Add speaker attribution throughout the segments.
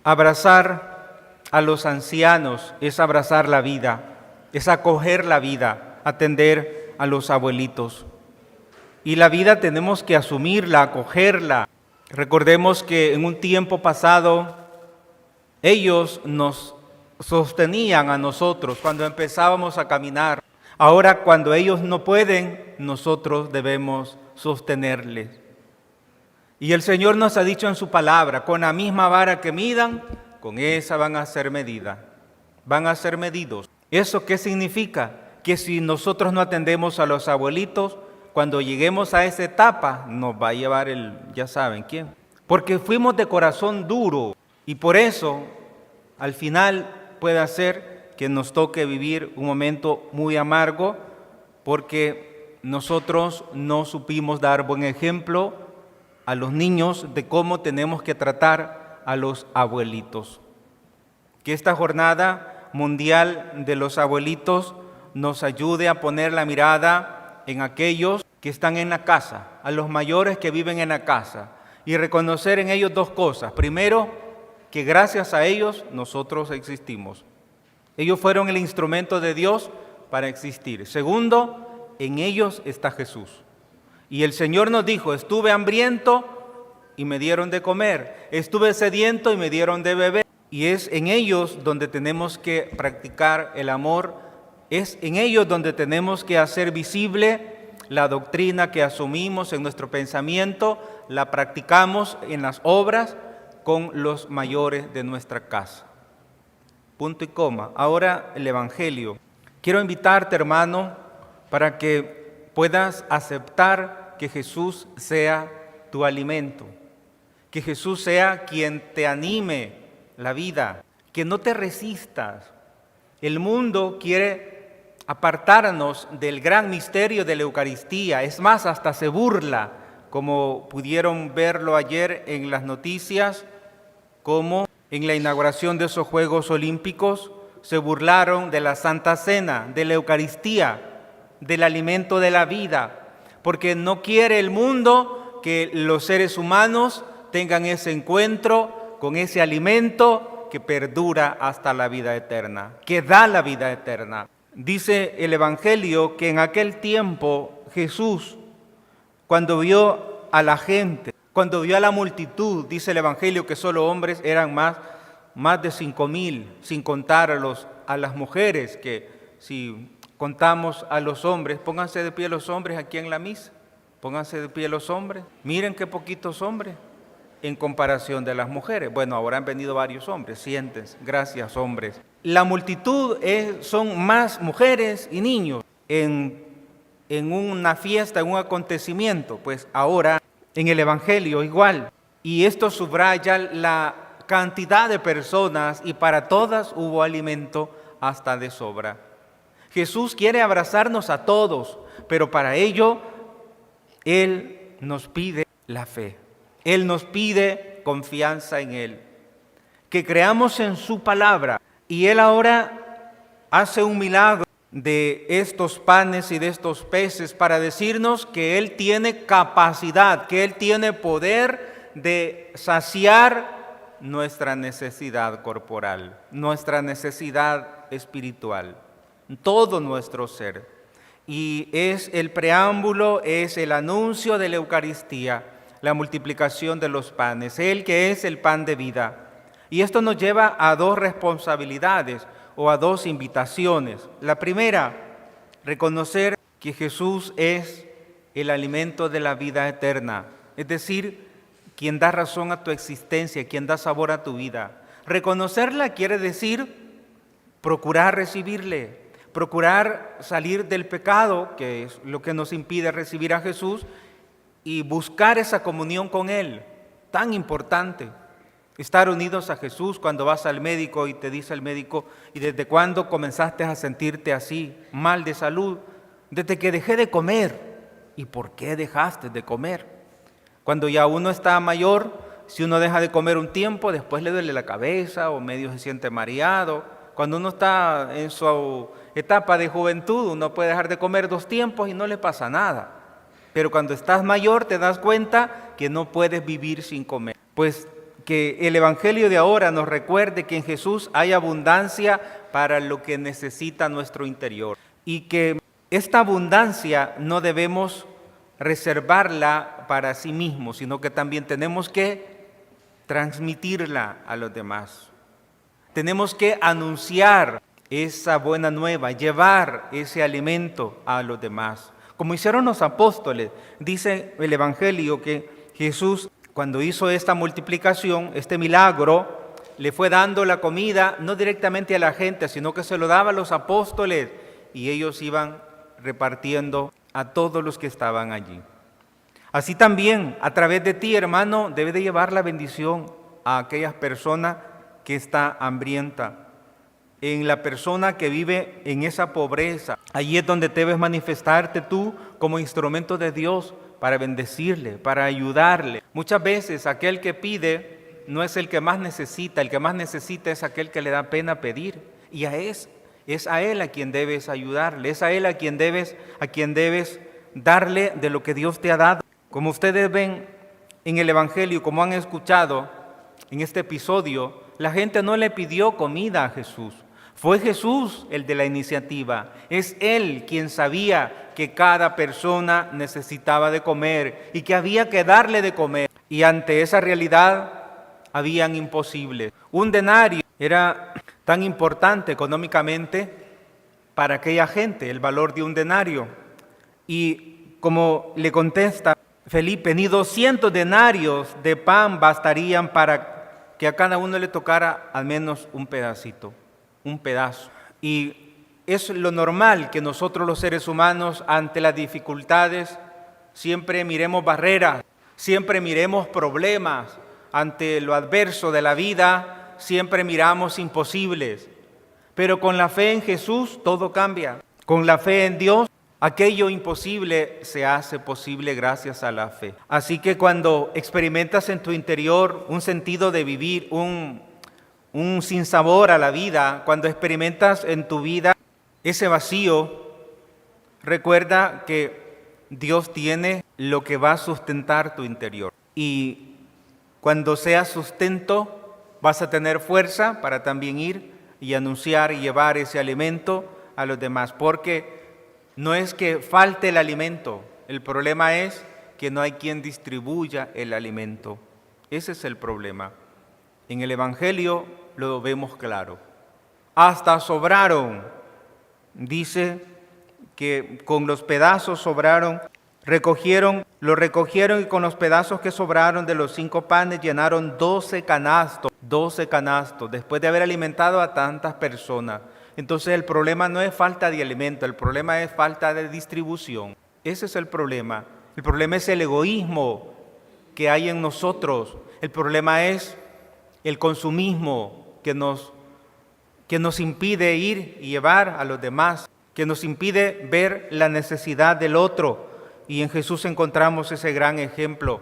Speaker 1: Abrazar a los ancianos es abrazar la vida, es acoger la vida, atender a los abuelitos. Y la vida tenemos que asumirla, acogerla. Recordemos que en un tiempo pasado ellos nos sostenían a nosotros cuando empezábamos a caminar. Ahora cuando ellos no pueden, nosotros debemos sostenerles. Y el Señor nos ha dicho en su palabra, con la misma vara que midan, con esa van a ser medidas, van a ser medidos. ¿Eso qué significa? Que si nosotros no atendemos a los abuelitos, cuando lleguemos a esa etapa, nos va a llevar ya saben quién. Porque fuimos de corazón duro y por eso, al final, puede ser que nos toque vivir un momento muy amargo, porque nosotros no supimos dar buen ejemplo a los niños de cómo tenemos que tratar a los abuelitos. Que esta jornada mundial de los abuelitos nos ayude a poner la mirada en aquellos que están en la casa, a los mayores que viven en la casa, y reconocer en ellos dos cosas. Primero, que gracias a ellos nosotros existimos. Ellos fueron el instrumento de Dios para existir. Segundo, en ellos está Jesús. Y el Señor nos dijo, estuve hambriento y me dieron de comer, estuve sediento y me dieron de beber. Y es en ellos donde tenemos que practicar el amor, es en ellos donde tenemos que hacer visible la doctrina que asumimos en nuestro pensamiento, la practicamos en las obras con los mayores de nuestra casa. Punto y coma. Ahora el Evangelio. Quiero invitarte, hermano, para que puedas aceptar que Jesús sea tu alimento, que Jesús sea quien te anime la vida, que no te resistas. El mundo quiere apartarnos del gran misterio de la Eucaristía, es más, hasta se burla, como pudieron verlo ayer en las noticias, como en la inauguración de esos Juegos Olímpicos se burlaron de la Santa Cena, de la Eucaristía, del alimento de la vida, porque no quiere el mundo que los seres humanos tengan ese encuentro con ese alimento que perdura hasta la vida eterna, que da la vida eterna. Dice el Evangelio que en aquel tiempo Jesús, cuando vio a la gente, cuando vio a la multitud, dice el Evangelio que solo hombres eran más de 5,000, sin contar a las mujeres, que si contamos a los hombres, pónganse de pie los hombres aquí en la misa, pónganse de pie los hombres, miren qué poquitos hombres en comparación de las mujeres. Bueno, ahora han venido varios hombres, siéntense, gracias hombres. La multitud son más mujeres y niños en una fiesta, en un acontecimiento, pues ahora en el Evangelio igual. Y esto subraya la cantidad de personas y para todas hubo alimento hasta de sobra. Jesús quiere abrazarnos a todos, pero para ello Él nos pide la fe. Él nos pide confianza en Él, que creamos en su palabra. Y Él ahora hace un milagro de estos panes y de estos peces para decirnos que Él tiene capacidad, que Él tiene poder de saciar nuestra necesidad corporal, nuestra necesidad espiritual, todo nuestro ser. Y es el preámbulo, es el anuncio de la Eucaristía, la multiplicación de los panes, Él que es el pan de vida. Y esto nos lleva a dos responsabilidades o a dos invitaciones. La primera, reconocer que Jesús es el alimento de la vida eterna, es decir, quien da razón a tu existencia, quien da sabor a tu vida. Reconocerla quiere decir procurar recibirle, procurar salir del pecado, que es lo que nos impide recibir a Jesús, y buscar esa comunión con Él, tan importante. Estar unidos a Jesús. Cuando vas al médico y te dice el médico, ¿y desde cuándo comenzaste a sentirte así, mal de salud? Desde que dejé de comer. ¿Y por qué dejaste de comer? Cuando ya uno está mayor, si uno deja de comer un tiempo, después le duele la cabeza o medio se siente mareado. Cuando uno está en su etapa de juventud, uno puede dejar de comer 2 tiempos y no le pasa nada. Pero cuando estás mayor te das cuenta que no puedes vivir sin comer. Pues que el Evangelio de ahora nos recuerde que en Jesús hay abundancia para lo que necesita nuestro interior y que esta abundancia no debemos reservarla para sí mismos, sino que también tenemos que transmitirla a los demás. Tenemos que anunciar esa buena nueva, llevar ese alimento a los demás. Como hicieron los apóstoles, dice el Evangelio que Jesús, cuando hizo esta multiplicación, este milagro, le fue dando la comida no directamente a la gente, sino que se lo daba a los apóstoles y ellos iban repartiendo a todos los que estaban allí. Así también, a través de ti, hermano, debe de llevar la bendición a aquellas personas que está hambrienta, en la persona que vive en esa pobreza. Allí es donde debes manifestarte tú como instrumento de Dios para bendecirle, para ayudarle. Muchas veces aquel que pide no es el que más necesita, el que más necesita es aquel que le da pena pedir. Y es a él a quien debes ayudarle, es a él a quien debes darle de lo que Dios te ha dado. Como ustedes ven en el Evangelio, como han escuchado en este episodio, la gente no le pidió comida a Jesús. Fue Jesús el de la iniciativa. Es Él quien sabía que cada persona necesitaba de comer y que había que darle de comer. Y ante esa realidad habían imposibles. Un denario era tan importante económicamente para aquella gente, el valor de un denario. Y como le contesta Felipe, ni 200 denarios de pan bastarían para que a cada uno le tocara al menos un pedacito, un pedazo. Y es lo normal que nosotros los seres humanos ante las dificultades siempre miremos barreras, siempre miremos problemas, ante lo adverso de la vida siempre miramos imposibles. Pero con la fe en Jesús todo cambia. Con la fe en Dios, aquello imposible se hace posible gracias a la fe. Así que cuando experimentas en tu interior un sentido de vivir, un sinsabor a la vida, cuando experimentas en tu vida ese vacío, recuerda que Dios tiene lo que va a sustentar tu interior. Y cuando sea sustento, vas a tener fuerza para también ir y anunciar y llevar ese alimento a los demás. Porque no es que falte el alimento, el problema es que no hay quien distribuya el alimento. Ese es el problema. En el Evangelio lo vemos claro. Hasta sobraron. Dice que con los pedazos sobraron, lo recogieron y con los pedazos que sobraron de los 5 panes llenaron 12 canastos, después de haber alimentado a tantas personas. Entonces el problema no es falta de alimento, el problema es falta de distribución. Ese es el problema. El problema es el egoísmo que hay en nosotros. El problema es el consumismo que nos impide ir y llevar a los demás, que nos impide ver la necesidad del otro. Y en Jesús encontramos ese gran ejemplo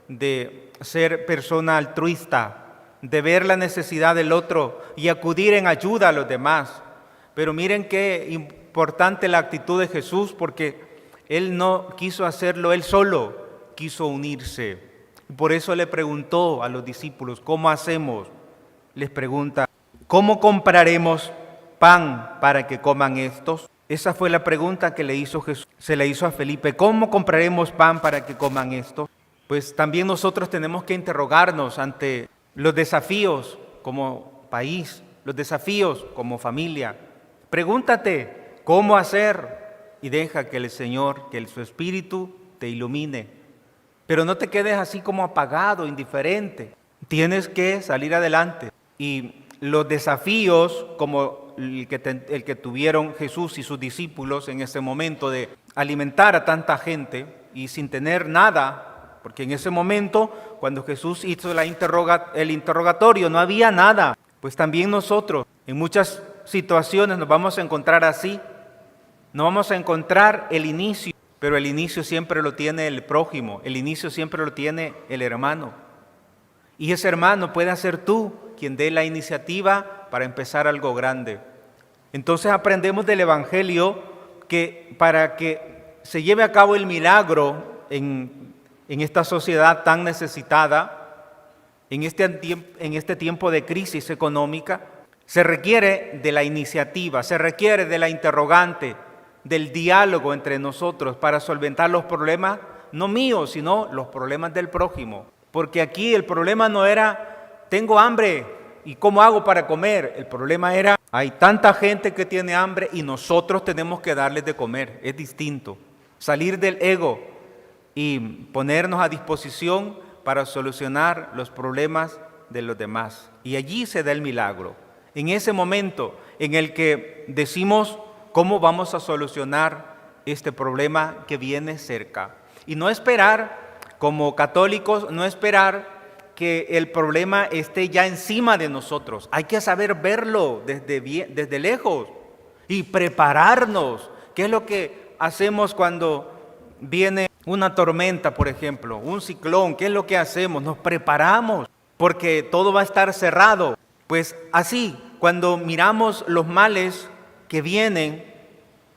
Speaker 1: de ser persona altruista, de ver la necesidad del otro y acudir en ayuda a los demás. Pero miren qué importante la actitud de Jesús, porque Él no quiso hacerlo Él solo, quiso unirse. Y por eso le preguntó a los discípulos, ¿cómo hacemos? Les pregunta, ¿cómo compraremos pan para que coman estos? Esa fue la pregunta que le hizo Jesús, se la hizo a Felipe, ¿cómo compraremos pan para que coman estos? Pues también nosotros tenemos que interrogarnos ante los desafíos como país, los desafíos como familia. Pregúntate cómo hacer y deja que el Señor, que su Espíritu te ilumine. Pero no te quedes así como apagado, indiferente. Tienes que salir adelante. Y los desafíos como el que tuvieron Jesús y sus discípulos en ese momento de alimentar a tanta gente y sin tener nada, porque en ese momento cuando Jesús hizo el interrogatorio no había nada. Pues también nosotros en muchas situaciones nos vamos a encontrar así. No vamos a encontrar el inicio, pero el inicio siempre lo tiene el prójimo, el inicio siempre lo tiene el hermano. Y ese hermano puede ser tú quien dé la iniciativa para empezar algo grande. Entonces aprendemos del Evangelio que para que se lleve a cabo el milagro en esta sociedad tan necesitada, En este tiempo de crisis económica se requiere de la iniciativa, se requiere de la interrogante, del diálogo entre nosotros para solventar los problemas, no míos, sino los problemas del prójimo. Porque aquí el problema no era, tengo hambre, ¿y cómo hago para comer? El problema era, hay tanta gente que tiene hambre y nosotros tenemos que darles de comer. Es distinto. Salir del ego y ponernos a disposición para solucionar los problemas de los demás. Y allí se da el milagro. En ese momento en el que decimos cómo vamos a solucionar este problema que viene cerca. Y no esperar, como católicos, no esperar que el problema esté ya encima de nosotros. Hay que saber verlo desde lejos y prepararnos. ¿Qué es lo que hacemos cuando viene una tormenta, por ejemplo, un ciclón? ¿Qué es lo que hacemos? Nos preparamos porque todo va a estar cerrado. Pues así, cuando miramos los males que vienen,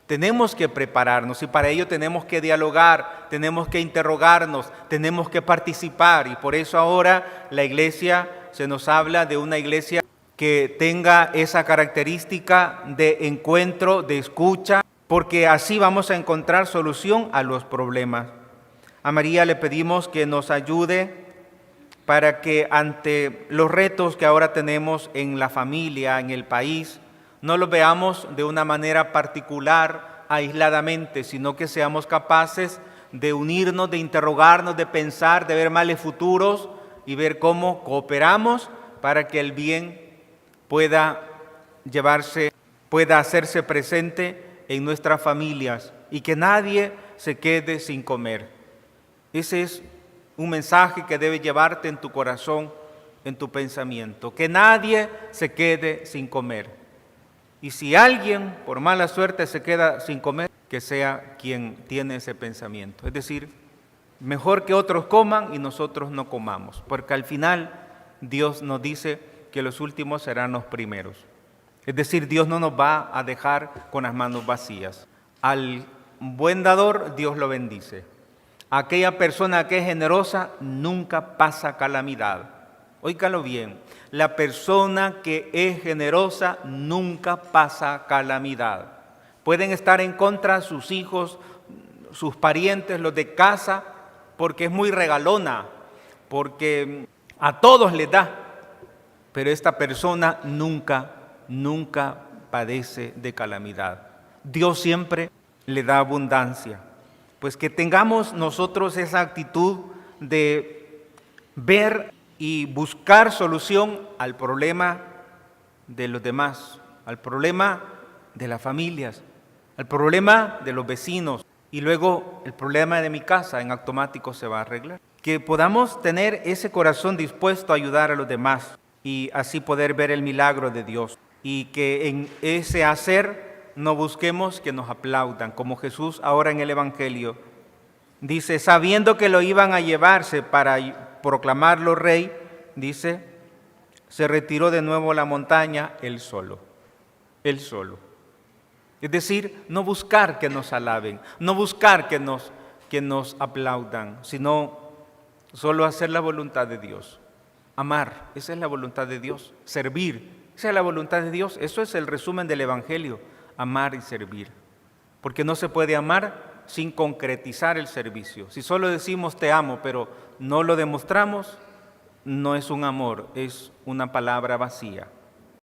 Speaker 1: tenemos que prepararnos y para ello tenemos que dialogar, tenemos que interrogarnos, tenemos que participar. Y por eso ahora la iglesia, se nos habla de una iglesia que tenga esa característica de encuentro, de escucha, porque así vamos a encontrar solución a los problemas. A María le pedimos que nos ayude para que ante los retos que ahora tenemos en la familia, en el país, no los veamos de una manera particular, aisladamente, sino que seamos capaces de unirnos, de interrogarnos, de pensar, de ver males futuros y ver cómo cooperamos para que el bien pueda hacerse presente en nuestras familias y que nadie se quede sin comer. Ese es un mensaje que debe llevarte en tu corazón, en tu pensamiento, que nadie se quede sin comer. Y si alguien por mala suerte se queda sin comer, que sea quien tiene ese pensamiento. Es decir, mejor que otros coman y nosotros no comamos, porque al final Dios nos dice que los últimos serán los primeros. Es decir, Dios no nos va a dejar con las manos vacías. Al buen dador, Dios lo bendice. Aquella persona que es generosa nunca pasa calamidad. Óigalo bien, la persona que es generosa nunca pasa calamidad. Pueden estar en contra sus hijos, sus parientes, los de casa, porque es muy regalona, porque a todos les da, pero esta persona nunca padece de calamidad. Dios siempre le da abundancia. Pues que tengamos nosotros esa actitud de ver y buscar solución al problema de los demás, al problema de las familias, al problema de los vecinos y luego el problema de mi casa en automático se va a arreglar. Que podamos tener ese corazón dispuesto a ayudar a los demás y así poder ver el milagro de Dios y que en ese hacer no busquemos que nos aplaudan, como Jesús ahora en el Evangelio dice, sabiendo que lo iban a llevarse para proclamarlo rey, dice, se retiró de nuevo a la montaña él solo. Es decir, no buscar que nos alaben, no buscar que nos aplaudan, sino solo hacer la voluntad de Dios. Amar, esa es la voluntad de Dios. Servir, esa es la voluntad de Dios. Eso es el resumen del Evangelio, amar y servir. Porque no se puede amar sin concretizar el servicio. Si solo decimos te amo, pero no lo demostramos, no es un amor, es una palabra vacía.